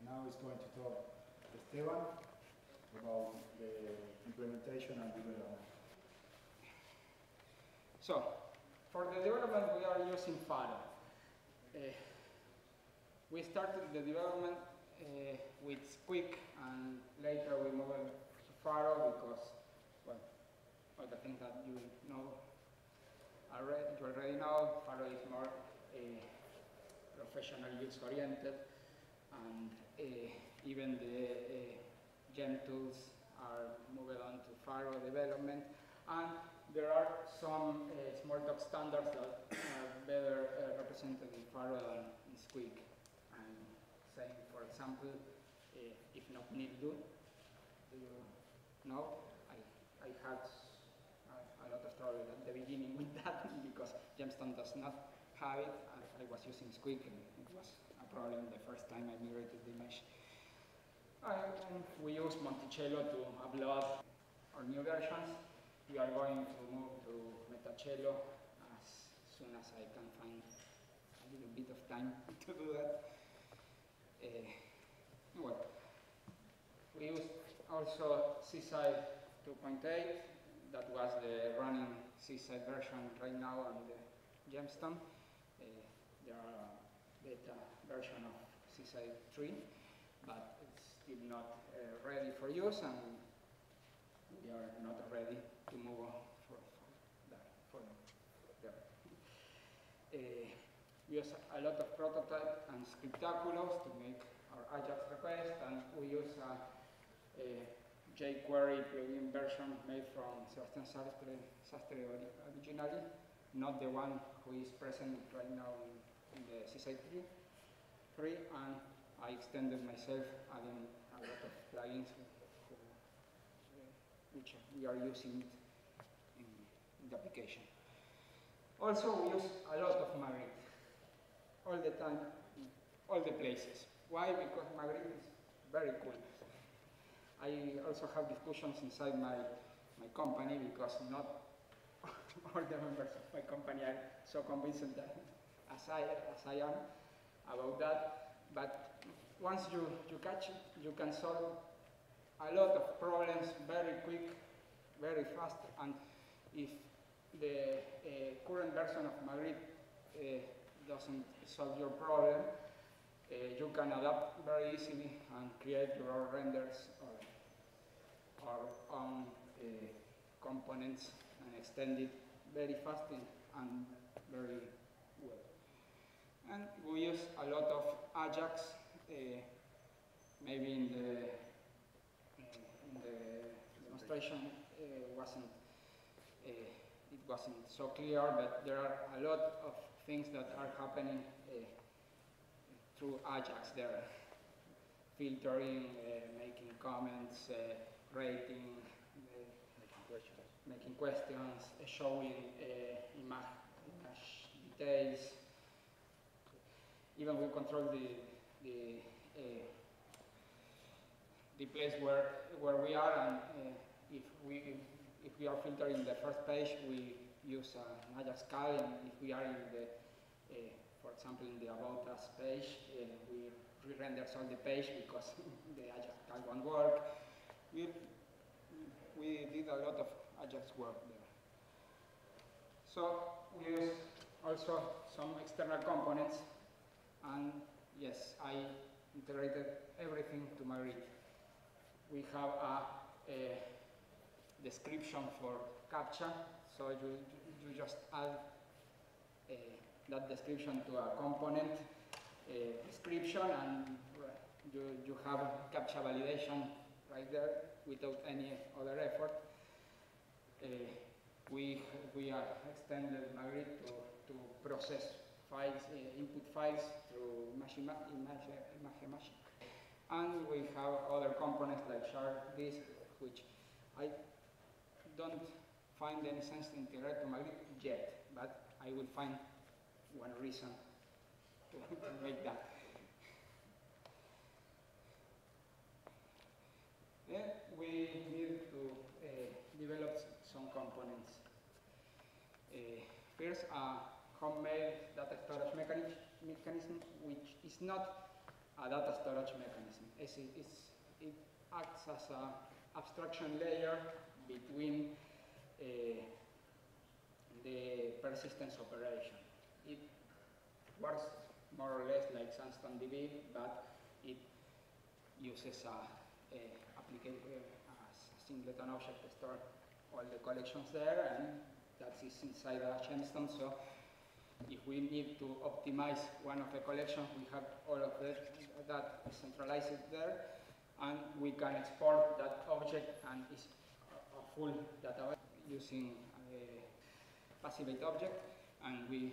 Now is going to talk Esteban about the implementation and development. So, for the development we are using Faro. We started the development with Squeak, and later we moved to Faro because, well, all the things that you know you already know. Faro is more professional use-oriented, and even the gem tools are moving on to Faro development. And there are some Smalltalks standards that are better represented in Faro than in Squeak. And saying, for example, if not need do you know? I had a lot of trouble at the beginning with that because Gemstone does not have it. I was using Squeak and it was a problem the first time I migrated the image. And we use Monticello to upload our new versions. We are going to move to Metacello as soon as I can find a little bit of time to do that. Well, we used also Seaside 2.8. That was the running Seaside version right now on the Gemstone. There are a beta version of Seaside 3, but it's still not ready for use, and we are not ready to move on for there. We use a lot of prototype and scriptaculos to make our Ajax request, and we use a jQuery plugin version made from Sebastian Sastre originally, not the one who is present right now in the Seaside 3, and I extended myself adding a lot of plugins which we are using in the application. Also, we use a lot of Magritte, all the time, all the places. Why? Because Magritte is very cool. I also have discussions inside my company because not all the members of my company are so convinced that as I am about that. But once you catch it, you can solve a lot of problems very quick, very fast, and if the current version of Magritte doesn't solve your problem, you can adapt very easily and create your own renders or own components and extend it very fast and very well. And we use a lot of Ajax, maybe in the demonstration it wasn't so clear, but there are a lot of things that are happening through Ajax there. Filtering, making comments, rating, making questions, showing image details. Even we control the place where we are, and if we are filtering the first page, we use an Ajax cal, and if we are in the for example, in the About Us page, we re-render all the page because the Ajax cal won't work. We did a lot of Ajax work there. So we use also some external components, and yes, I integrated everything to Magritte. We have a description for CAPTCHA, so you just add that description to a component description, and you have CAPTCHA validation right there without any other effort. We are extended Magritte to process files, input files through ImageMagick. And we have other components like shard disk, which I don't find any sense to integrate to Magritte yet, but I will find one reason to make that. We need to develop some components. First, a homemade data storage mechanism, which is not a data storage mechanism. It acts as an abstraction layer between the persistence operation. It works more or less like SandstoneDB, but it uses a singleton object to store all the collections there, and that is inside a gemstone. So if we need to optimize one of the collections, we have all of that centralized there, and we can export that object, and it's a full data using a passivate object, and we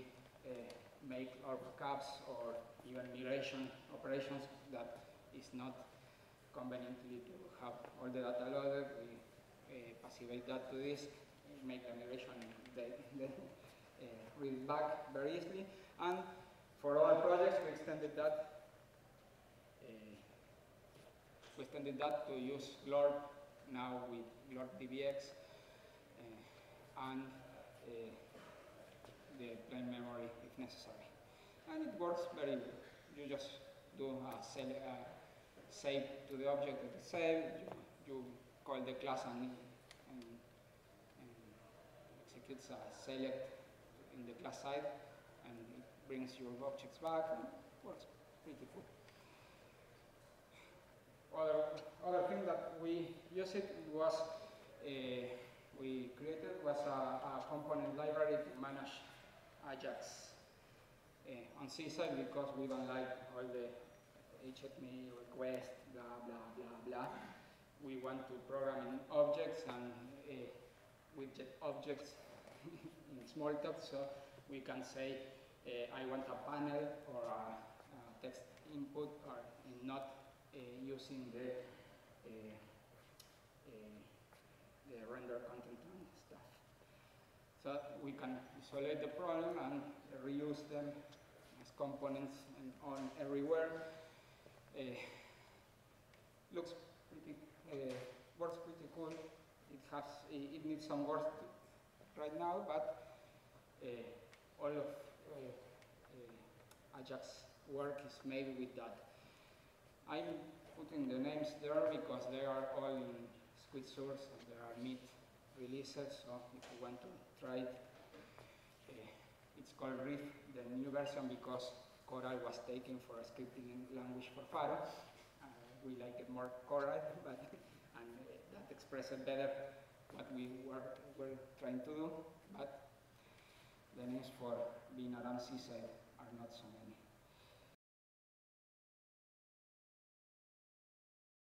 make our backups or even migration operations that is not conveniently to have all the data loaded. We passivate that to disk, make the migration, read it back very easily. And for our projects, we extended that. To use Glorp now with Glorp DBX and the plain memory if necessary. And it works very good. You just do a save to the object that is saved. You call the class and executes a select in the class side, and it brings your objects back, and it works pretty good. Other thing that we used was we created a component library to manage Ajax on C side, because we don't like all the HTML request, blah, blah, blah, blah. We want to program in objects and widget objects in Smalltalks, so we can say I want a panel or a text input, or not using the render content and stuff. So we can isolate the problem and reuse them as components and on everywhere. Looks pretty, works pretty cool. It needs some work right now, but all of Ajax work is made with that. I'm putting the names there because they are all in Squid source and there are mid releases, so if you want to try it, it's called Reef, the new version, because Coral was taken for a scripting language for Faro. We like it more Coral, but and that expresses better what we were trying to do, but the names for being around seaside are not so many.